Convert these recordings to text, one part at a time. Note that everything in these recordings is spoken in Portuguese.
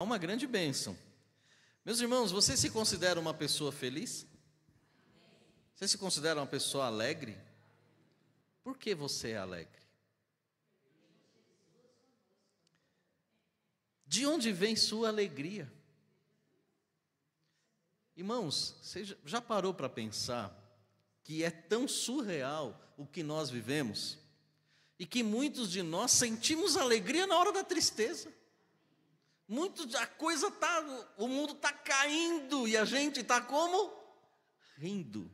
Uma grande bênção. Meus irmãos, você se considera uma pessoa feliz? Você se considera uma pessoa alegre? Por que você é alegre? De onde vem sua alegria? Irmãos, você já parou para pensar que é tão surreal o que nós vivemos? E que muitos de nós sentimos alegria na hora da tristeza. A coisa o mundo está caindo e a gente está como? Rindo.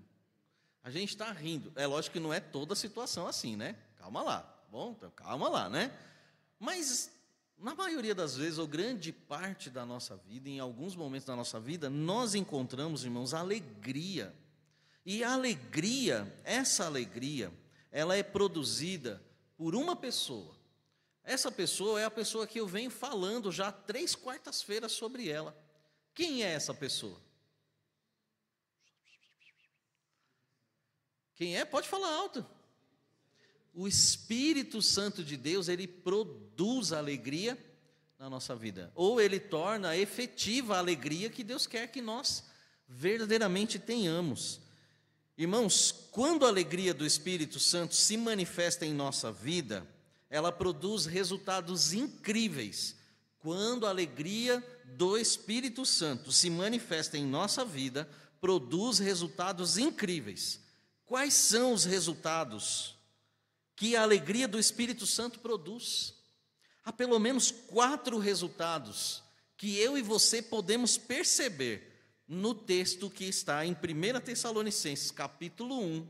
A gente está rindo. É lógico que não é toda a situação assim, né? Calma lá, bom? Então, calma lá, né? Mas, na maioria das vezes, ou grande parte da nossa vida, em alguns momentos da nossa vida, nós encontramos, irmãos, alegria. E a alegria, essa alegria, ela é produzida por uma pessoa. Essa pessoa é a pessoa que eu venho falando já 3 quartas-feiras sobre ela. Quem é essa pessoa? Quem é? Pode falar alto. O Espírito Santo de Deus, ele produz alegria na nossa vida. Ou ele torna efetiva a alegria que Deus quer que nós verdadeiramente tenhamos. Irmãos, quando a alegria do Espírito Santo se manifesta em nossa vida, ela produz resultados incríveis. Quando a alegria do Espírito Santo se manifesta em nossa vida, produz resultados incríveis. Quais são os resultados que a alegria do Espírito Santo produz? Há pelo menos 4 resultados que eu e você podemos perceber no texto que está em 1 Tessalonicenses, capítulo 1,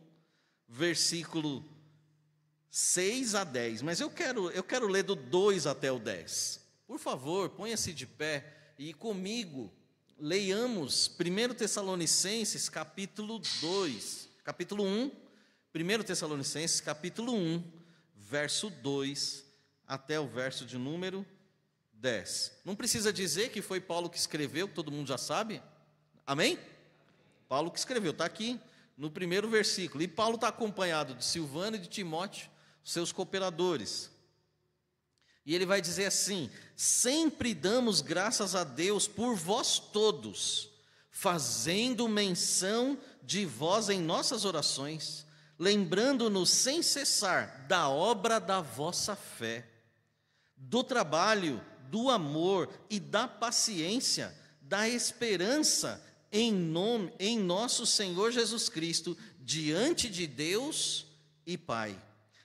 versículo 6 a 10, mas eu quero ler do 2 até o 10. Por favor, ponha-se de pé e comigo leiamos 1 Tessalonicenses, capítulo 1, 1 Tessalonicenses, capítulo 1, verso 2 até o verso de número 10. Não precisa dizer que foi Paulo que escreveu, todo mundo já sabe. Amém? Paulo que escreveu, está aqui no primeiro versículo. E Paulo está acompanhado de Silvano e de Timóteo, seus cooperadores. E ele vai dizer assim: sempre damos graças a Deus por vós todos, fazendo menção de vós em nossas orações, lembrando-nos sem cessar da obra da vossa fé, do trabalho, do amor e da paciência, da esperança em nosso Senhor Jesus Cristo, diante de Deus e Pai.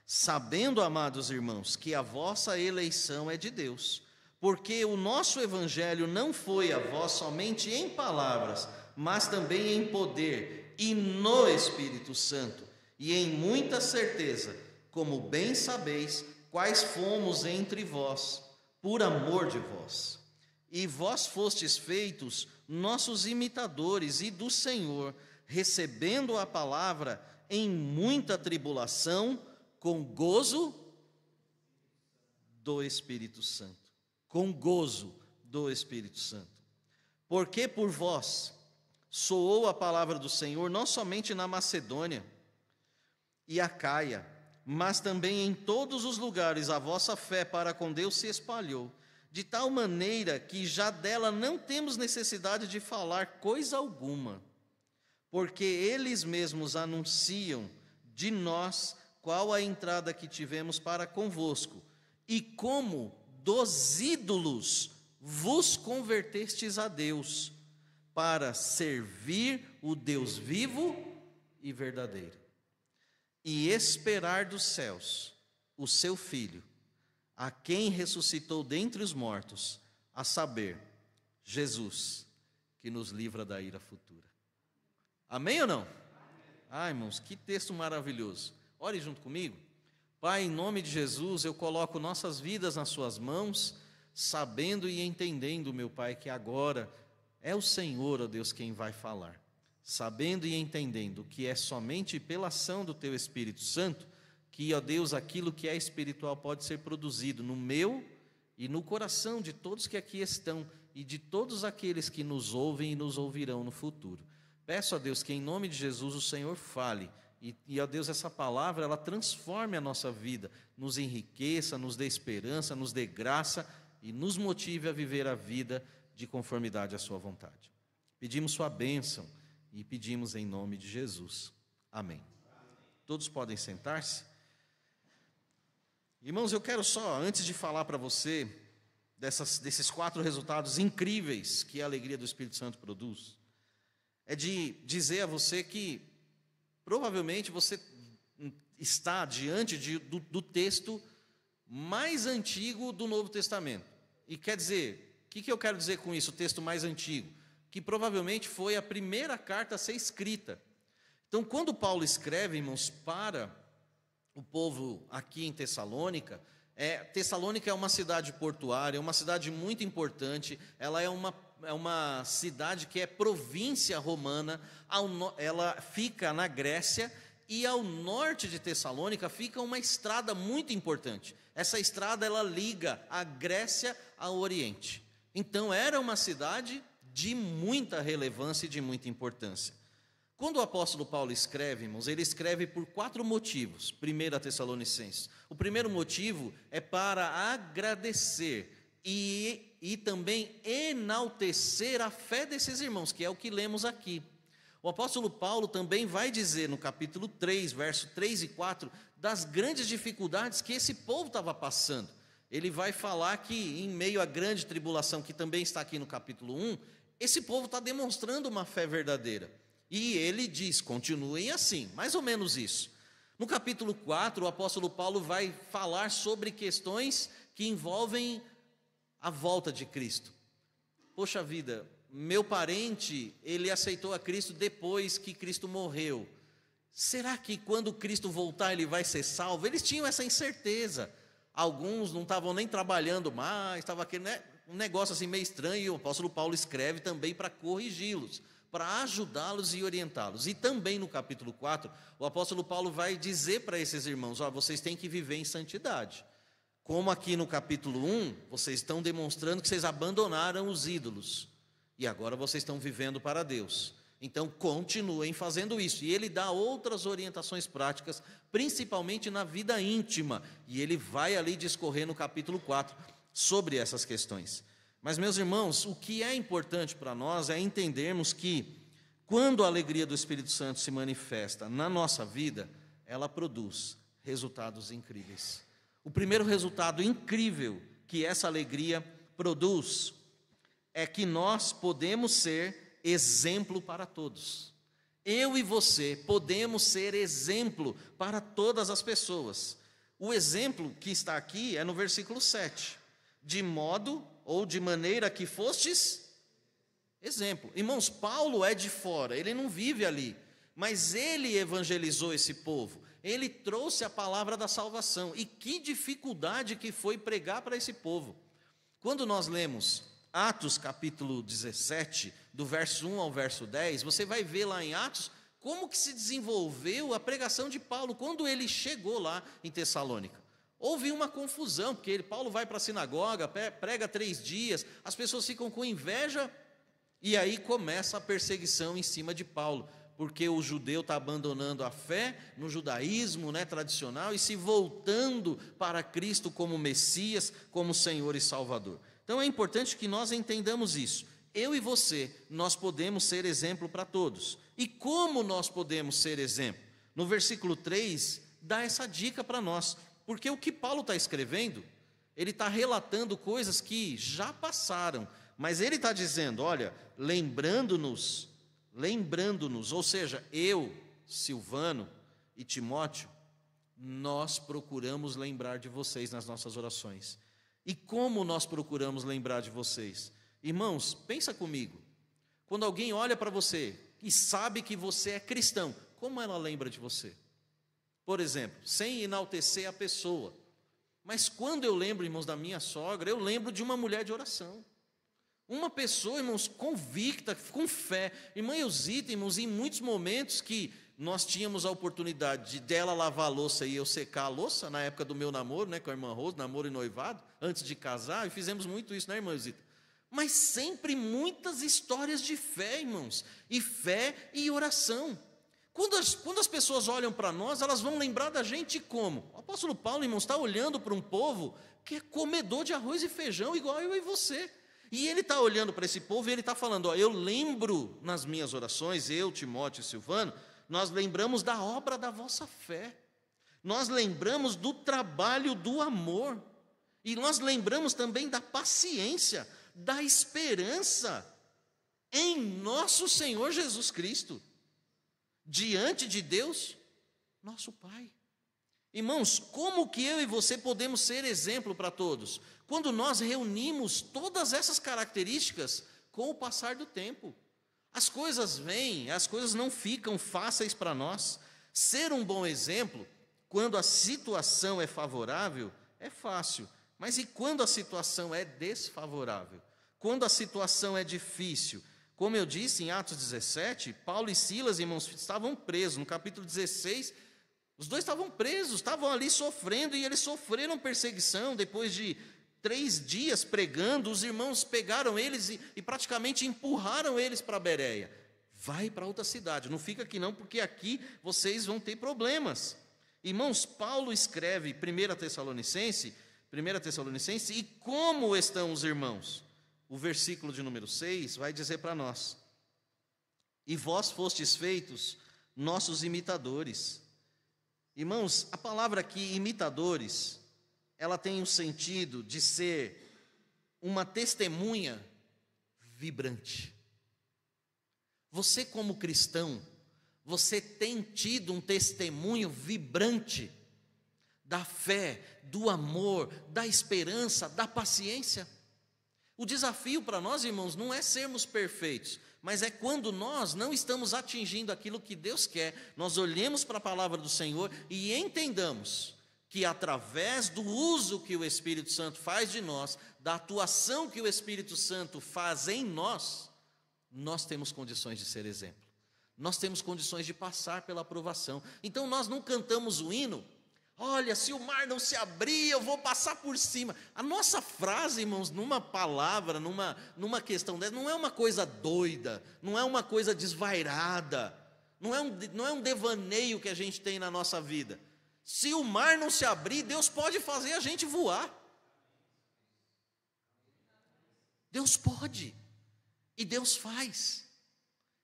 Sabendo, amados irmãos, que a vossa eleição é de Deus, porque o nosso evangelho não foi a vós somente em palavras, mas também em poder e no Espírito Santo, e em muita certeza, como bem sabeis, quais fomos entre vós, por amor de vós. E vós fostes feitos nossos imitadores e do Senhor, recebendo a palavra em muita tribulação, com gozo do Espírito Santo. Com gozo do Espírito Santo. Porque por vós soou a palavra do Senhor, não somente na Macedônia e Acaia, mas também em todos os lugares a vossa fé para com Deus se espalhou, de tal maneira que já dela não temos necessidade de falar coisa alguma, porque eles mesmos anunciam de nós qual a entrada que tivemos para convosco, e como dos ídolos vos convertestes a Deus, para servir o Deus vivo e verdadeiro, e esperar dos céus o seu Filho, a quem ressuscitou dentre os mortos, a saber, Jesus, que nos livra da ira futura. Amém ou não? Ah, irmãos, que texto maravilhoso. Ore junto comigo. Pai, em nome de Jesus, eu coloco nossas vidas nas suas mãos, sabendo e entendendo, meu Pai, que agora é o Senhor, ó Deus, quem vai falar. Sabendo e entendendo que é somente pela ação do Teu Espírito Santo que, ó Deus, aquilo que é espiritual pode ser produzido no meu e no coração de todos que aqui estão e de todos aqueles que nos ouvem e nos ouvirão no futuro. Peço a Deus que em nome de Jesus o Senhor fale e ó Deus, essa palavra ela transforme a nossa vida, nos enriqueça, nos dê esperança, nos dê graça e nos motive a viver a vida de conformidade à sua vontade. Pedimos sua bênção e pedimos em nome de Jesus. Amém. Todos podem sentar-se. Irmãos, eu quero só, antes de falar para você desses 4 resultados incríveis que a alegria do Espírito Santo produz, é de dizer a você que provavelmente você está diante do texto mais antigo do Novo Testamento. E quer dizer, o que eu quero dizer com isso, o texto mais antigo? Que provavelmente foi a primeira carta a ser escrita. Então, quando Paulo escreve, irmãos, para o povo aqui em Tessalônica, Tessalônica é uma cidade portuária, é uma cidade muito importante, ela é uma cidade que é província romana, ela fica na Grécia, e ao norte de Tessalônica fica uma estrada muito importante. Essa estrada ela liga a Grécia ao Oriente. Então era uma cidade de muita relevância e de muita importância. Quando o apóstolo Paulo escreve, irmãos, ele escreve por 4 motivos. 1 Tessalonicenses. O primeiro motivo é para agradecer e também enaltecer a fé desses irmãos, que é o que lemos aqui. O apóstolo Paulo também vai dizer no capítulo 3, verso 3 e 4, das grandes dificuldades que esse povo estava passando. Ele vai falar que em meio à grande tribulação, que também está aqui no capítulo 1, esse povo está demonstrando uma fé verdadeira. E ele diz, continuem assim, mais ou menos isso. No capítulo 4, o apóstolo Paulo vai falar sobre questões que envolvem a volta de Cristo. Poxa vida, meu parente, ele aceitou a Cristo depois que Cristo morreu. Será que quando Cristo voltar ele vai ser salvo? Eles tinham essa incerteza. Alguns não estavam nem trabalhando mais, estava aquele, um negócio assim meio estranho, e o apóstolo Paulo escreve também para corrigi-los, para ajudá-los e orientá-los. E também no capítulo 4, o apóstolo Paulo vai dizer para esses irmãos, vocês têm que viver em santidade. Como aqui no capítulo 1, vocês estão demonstrando que vocês abandonaram os ídolos. E agora vocês estão vivendo para Deus. Então, continuem fazendo isso. E ele dá outras orientações práticas, principalmente na vida íntima. E ele vai ali discorrer no capítulo 4 sobre essas questões. Mas, meus irmãos, o que é importante para nós é entendermos que, quando a alegria do Espírito Santo se manifesta na nossa vida, ela produz resultados incríveis. O primeiro resultado incrível que essa alegria produz é que nós podemos ser exemplo para todos. Eu e você podemos ser exemplo para todas as pessoas. O exemplo que está aqui é no versículo 7. De modo ou de maneira que fostes exemplo. Irmãos, Paulo é de fora, ele não vive ali, mas ele evangelizou esse povo. Ele trouxe a palavra da salvação. E que dificuldade que foi pregar para esse povo. Quando nós lemos Atos capítulo 17, do verso 1 ao verso 10, você vai ver lá em Atos como que se desenvolveu a pregação de Paulo quando ele chegou lá em Tessalônica. Houve uma confusão, porque Paulo vai para a sinagoga, prega 3 dias, as pessoas ficam com inveja, e aí começa a perseguição em cima de Paulo, porque o judeu está abandonando a fé no judaísmo tradicional e se voltando para Cristo como Messias, como Senhor e Salvador. Então é importante que nós entendamos isso. Eu e você, nós podemos ser exemplo para todos. E como nós podemos ser exemplo? No versículo 3, dá essa dica para nós. Porque o que Paulo está escrevendo, ele está relatando coisas que já passaram. Mas ele está dizendo, olha, lembrando-nos, ou seja, eu, Silvano e Timóteo, nós procuramos lembrar de vocês nas nossas orações. E como nós procuramos lembrar de vocês? Irmãos, pensa comigo. Quando alguém olha para você e sabe que você é cristão, como ela lembra de você? Por exemplo, sem enaltecer a pessoa. Mas quando eu lembro, irmãos, da minha sogra, eu lembro de uma mulher de oração. Uma pessoa, irmãos, convicta, com fé. Irmã Eusita, irmãos, em muitos momentos que nós tínhamos a oportunidade dela lavar a louça e eu secar a louça, na época do meu namoro, com a irmã Rose, namoro e noivado, antes de casar, e fizemos muito isso, irmã Eusita? Mas sempre muitas histórias de fé, irmãos, e fé e oração. Quando as pessoas olham para nós, elas vão lembrar da gente como? O apóstolo Paulo, irmãos, está olhando para um povo que é comedor de arroz e feijão, igual eu e você. E ele está olhando para esse povo e ele está falando, ó, eu lembro nas minhas orações, eu, Timóteo e Silvano, nós lembramos da obra da vossa fé, nós lembramos do trabalho do amor, e nós lembramos também da paciência, da esperança em nosso Senhor Jesus Cristo, diante de Deus, nosso Pai. Irmãos, como que eu e você podemos ser exemplo para todos? Quando nós reunimos todas essas características com o passar do tempo. As coisas vêm, as coisas não ficam fáceis para nós. Ser um bom exemplo, quando a situação é favorável, é fácil. Mas e quando a situação é desfavorável? Quando a situação é difícil? Como eu disse em Atos 17, Paulo e Silas, irmãos, estavam presos. No capítulo 16, os dois estavam presos, estavam ali sofrendo, e eles sofreram perseguição. Depois de 3 dias pregando, os irmãos pegaram eles e praticamente empurraram eles para Bereia. Vai para outra cidade, não fica aqui não, porque aqui vocês vão ter problemas. Irmãos, Paulo escreve 1 Tessalonicense, e como estão os irmãos? O versículo de número 6 vai dizer para nós: e vós fostes feitos nossos imitadores. Irmãos, a palavra aqui, imitadores, ela tem o sentido de ser uma testemunha vibrante. Você, como cristão, você tem tido um testemunho vibrante da fé, do amor, da esperança, da paciência? O desafio para nós, irmãos, não é sermos perfeitos, mas é quando nós não estamos atingindo aquilo que Deus quer, nós olhemos para a palavra do Senhor e entendamos que através do uso que o Espírito Santo faz de nós, da atuação que o Espírito Santo faz em nós, nós temos condições de ser exemplo, nós temos condições de passar pela aprovação. Então nós não cantamos o hino, olha, se o mar não se abrir, eu vou passar por cima. A nossa frase, irmãos, numa palavra, numa questão dessa, não é uma coisa doida, não é uma coisa desvairada, não é um devaneio que a gente tem na nossa vida. Se o mar não se abrir, Deus pode fazer a gente voar. Deus pode, e Deus faz.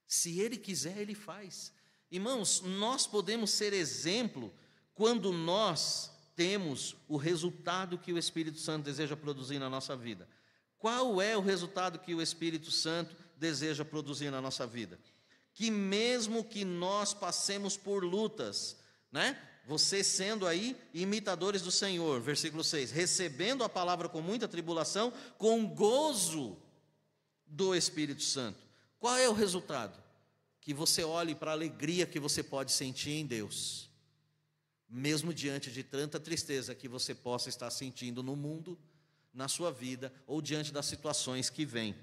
Se Ele quiser, Ele faz. Irmãos, nós podemos ser exemplo quando nós temos o resultado que o Espírito Santo deseja produzir na nossa vida. Qual é o resultado que o Espírito Santo deseja produzir na nossa vida? Que mesmo que nós passemos por lutas, né? Você sendo aí imitadores do Senhor, versículo 6, recebendo a palavra com muita tribulação, com gozo do Espírito Santo. Qual é o resultado? Que você olhe para a alegria que você pode sentir em Deus, mesmo diante de tanta tristeza que você possa estar sentindo no mundo, na sua vida, ou diante das situações que vêm.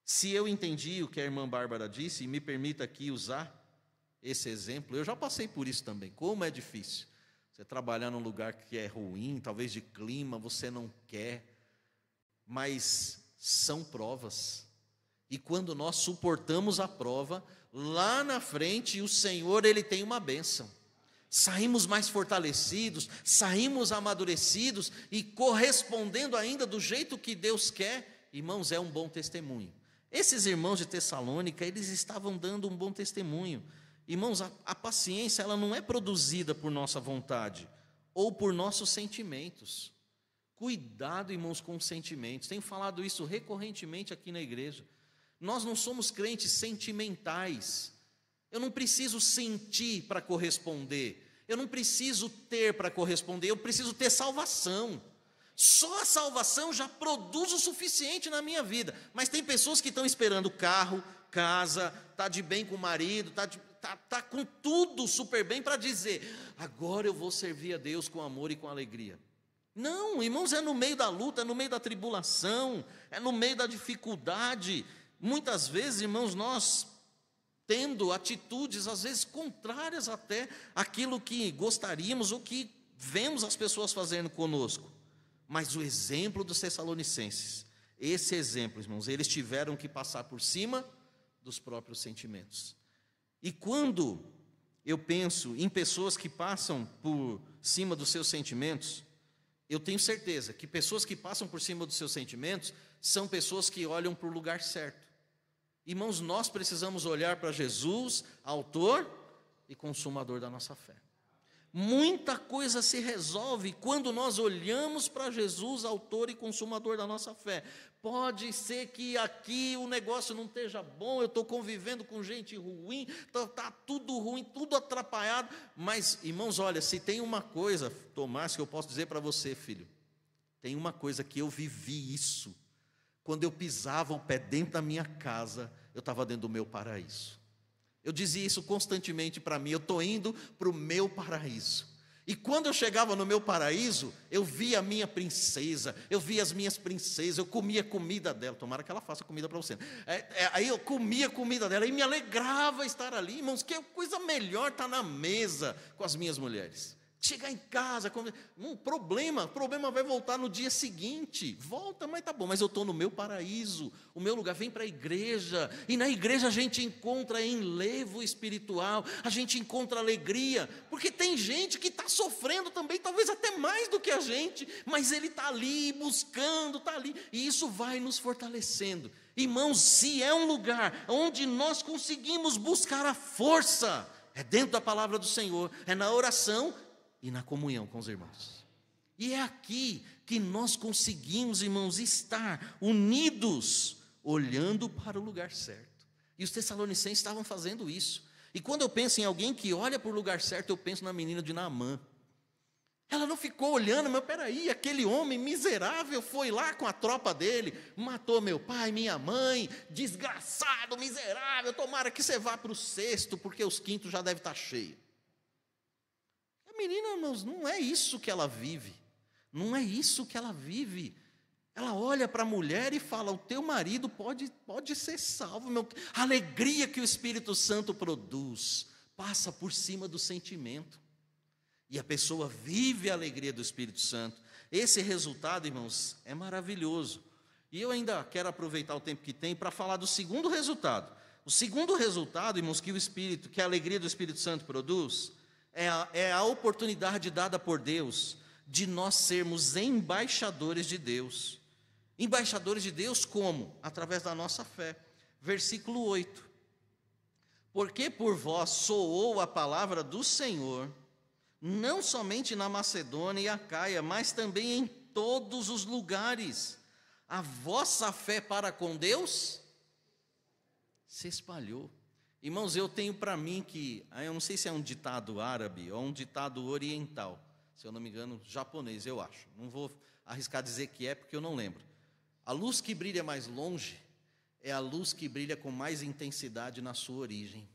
Se eu entendi o que a irmã Bárbara disse, e me permita aqui usar esse exemplo, eu já passei por isso também. Como é difícil você trabalhar num lugar que é ruim, talvez de clima, você não quer, mas são provas. E quando nós suportamos a prova, lá na frente o Senhor, Ele tem uma bênção. Saímos mais fortalecidos, saímos amadurecidos e correspondendo ainda do jeito que Deus quer. Irmãos, é um bom testemunho. Esses irmãos de Tessalônica, eles estavam dando um bom testemunho. Irmãos, a paciência, ela não é produzida por nossa vontade ou por nossos sentimentos. Cuidado, irmãos, com os sentimentos. Tenho falado isso recorrentemente aqui na igreja. Nós não somos crentes sentimentais. Eu não preciso sentir para corresponder. Eu não preciso ter para corresponder. Eu preciso ter salvação. Só a salvação já produz o suficiente na minha vida. Mas tem pessoas que estão esperando carro, casa, está de bem com o marido, está com tudo super bem para dizer, agora eu vou servir a Deus com amor e com alegria. Não, irmãos, é no meio da luta, é no meio da tribulação, é no meio da dificuldade. Muitas vezes, irmãos, nós tendo atitudes, às vezes, contrárias até àquilo que gostaríamos ou que vemos as pessoas fazendo conosco. Mas o exemplo dos Tessalonicenses, esse exemplo, irmãos, eles tiveram que passar por cima dos próprios sentimentos. E quando eu penso em pessoas que passam por cima dos seus sentimentos, eu tenho certeza que pessoas que passam por cima dos seus sentimentos são pessoas que olham para o lugar certo. Irmãos, nós precisamos olhar para Jesus, autor e consumador da nossa fé. Muita coisa se resolve quando nós olhamos para Jesus, autor e consumador da nossa fé. Pode ser que aqui o negócio não esteja bom, eu estou convivendo com gente ruim, está tudo ruim, tudo atrapalhado. Mas, irmãos, olha, se tem uma coisa, Tomás, que eu posso dizer para você, filho, tem uma coisa que eu vivi isso. Quando eu pisava o pé dentro da minha casa, eu estava dentro do meu paraíso. Eu dizia isso constantemente para mim, eu estou indo para o meu paraíso. E quando eu chegava no meu paraíso, eu via a minha princesa, eu via as minhas princesas, eu comia comida dela, tomara que ela faça comida para você. Aí eu comia comida dela e me alegrava estar ali, irmãos, que coisa melhor estar na mesa com as minhas mulheres. Chegar em casa, o problema vai voltar no dia seguinte. Volta, mas tá bom, mas eu estou no meu paraíso, o meu lugar. Vem para a igreja, e na igreja a gente encontra enlevo espiritual, a gente encontra alegria, porque tem gente que está sofrendo também, talvez até mais do que a gente, mas ele está ali buscando, está ali, e isso vai nos fortalecendo. Irmãos, se é um lugar onde nós conseguimos buscar a força, é dentro da palavra do Senhor, é na oração e na comunhão com os irmãos. E é aqui que nós conseguimos, irmãos, estar unidos, olhando para o lugar certo. E os tessalonicenses estavam fazendo isso. E quando eu penso em alguém que olha para o lugar certo, eu penso na menina de Naamã. Ela não ficou olhando, mas peraí, aquele homem miserável foi lá com a tropa dele, matou meu pai, minha mãe, desgraçado, miserável, tomara que você vá para o sexto, porque os quintos já devem estar cheios. Menina, irmãos, não é isso que ela vive. Não é isso que ela vive. Ela olha para a mulher e fala: o teu marido pode ser salvo. A alegria que o Espírito Santo produz passa por cima do sentimento. E a pessoa vive a alegria do Espírito Santo. Esse resultado, irmãos, é maravilhoso. E eu ainda quero aproveitar o tempo que tem para falar do segundo resultado. O segundo resultado, irmãos, que a alegria do Espírito Santo produz, é a oportunidade dada por Deus de nós sermos embaixadores de Deus. Embaixadores de Deus como? Através da nossa fé. Versículo 8. Porque por vós soou a palavra do Senhor, não somente na Macedônia e Acaia, mas também em todos os lugares. A vossa fé para com Deus se espalhou. Irmãos, eu tenho para mim que, eu não sei se é um ditado árabe ou um ditado oriental, se eu não me engano, japonês, eu acho. Não vou arriscar dizer que é, porque eu não lembro. A luz que brilha mais longe é a luz que brilha com mais intensidade na sua origem.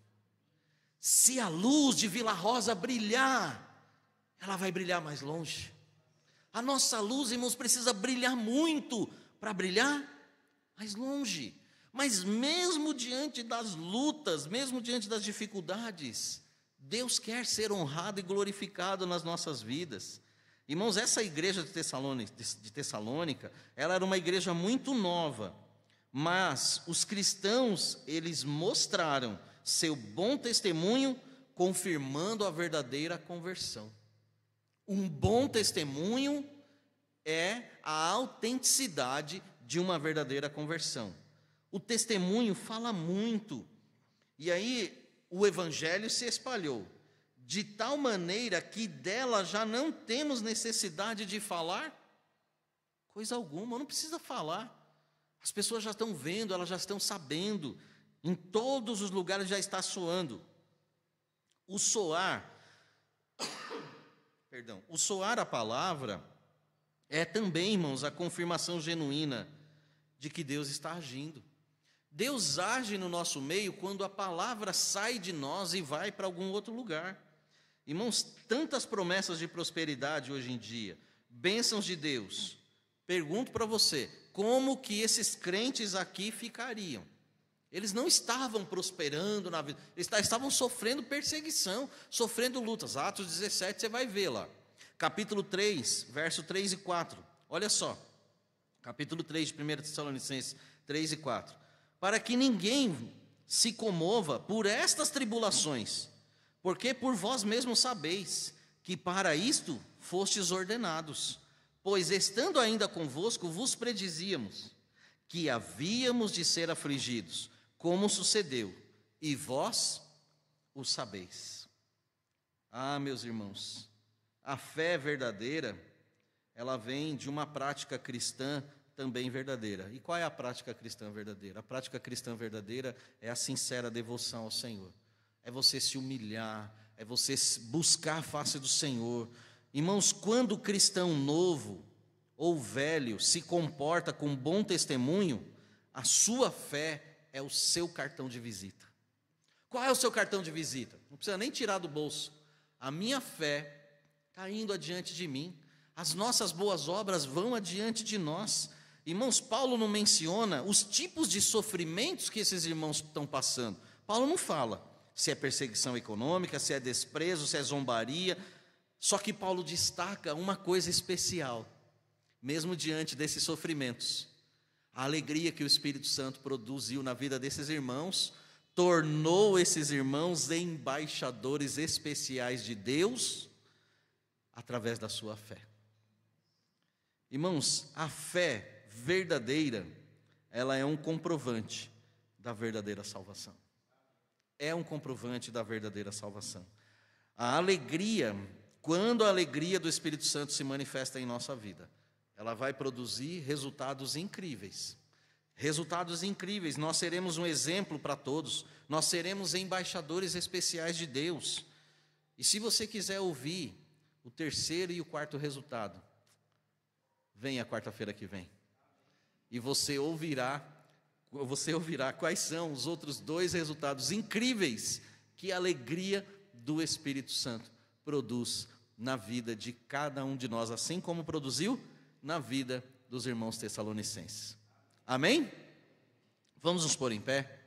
Se a luz de Vila Rosa brilhar, ela vai brilhar mais longe. A nossa luz, irmãos, precisa brilhar muito para brilhar mais longe. Mas mesmo diante das lutas, mesmo diante das dificuldades, Deus quer ser honrado e glorificado nas nossas vidas. Irmãos, essa igreja de Tessalônica, ela era uma igreja muito nova, mas os cristãos, eles mostraram seu bom testemunho, confirmando a verdadeira conversão. Um bom testemunho é a autenticidade de uma verdadeira conversão. O testemunho fala muito, e aí o evangelho se espalhou, de tal maneira que dela já não temos necessidade de falar coisa alguma, não precisa falar. As pessoas já estão vendo, elas já estão sabendo, em todos os lugares já está soando. O soar a palavra é também, irmãos, a confirmação genuína de que Deus está agindo. Deus age no nosso meio quando a palavra sai de nós e vai para algum outro lugar. Irmãos, tantas promessas de prosperidade hoje em dia, bênçãos de Deus. Pergunto para você, como que esses crentes aqui ficariam? Eles não estavam prosperando na vida, eles estavam sofrendo perseguição, sofrendo lutas. Atos 17, você vai ver lá. Capítulo 3, verso 3 e 4. Olha só. Capítulo 3 de 1 Tessalonicenses 3 e 4. Para que ninguém se comova por estas tribulações, porque por vós mesmos sabeis que para isto fostes ordenados, pois estando ainda convosco, vos predizíamos que havíamos de ser afligidos, como sucedeu, e vós o sabeis. Ah, meus irmãos, a fé verdadeira, ela vem de uma prática cristã também verdadeira. E qual é a prática cristã verdadeira? A prática cristã verdadeira é a sincera devoção ao Senhor. É você se humilhar, é você buscar a face do Senhor. Irmãos, quando o cristão novo ou velho se comporta com bom testemunho, a sua fé é o seu cartão de visita. Qual é o seu cartão de visita? Não precisa nem tirar do bolso. A minha fé está indo adiante de mim. As nossas boas obras vão adiante de nós. Irmãos, Paulo não menciona os tipos de sofrimentos que esses irmãos estão passando. Paulo não fala se é perseguição econômica, se é desprezo, se é zombaria. Só que Paulo destaca uma coisa especial, mesmo diante desses sofrimentos. A alegria que o Espírito Santo produziu na vida desses irmãos, tornou esses irmãos embaixadores especiais de Deus, através da sua fé. Irmãos, a fé verdadeira, ela é um comprovante da verdadeira salvação. É um comprovante da verdadeira salvação. A alegria, quando a alegria do Espírito Santo se manifesta em nossa vida, ela vai produzir resultados incríveis. Resultados incríveis. Nós seremos um exemplo para todos. Nós seremos embaixadores especiais de Deus. E se você quiser ouvir o terceiro e o quarto resultado, venha quarta-feira que vem. E você ouvirá quais são os outros dois resultados incríveis que a alegria do Espírito Santo produz na vida de cada um de nós, assim como produziu na vida dos irmãos tessalonicenses. Amém? Vamos nos pôr em pé.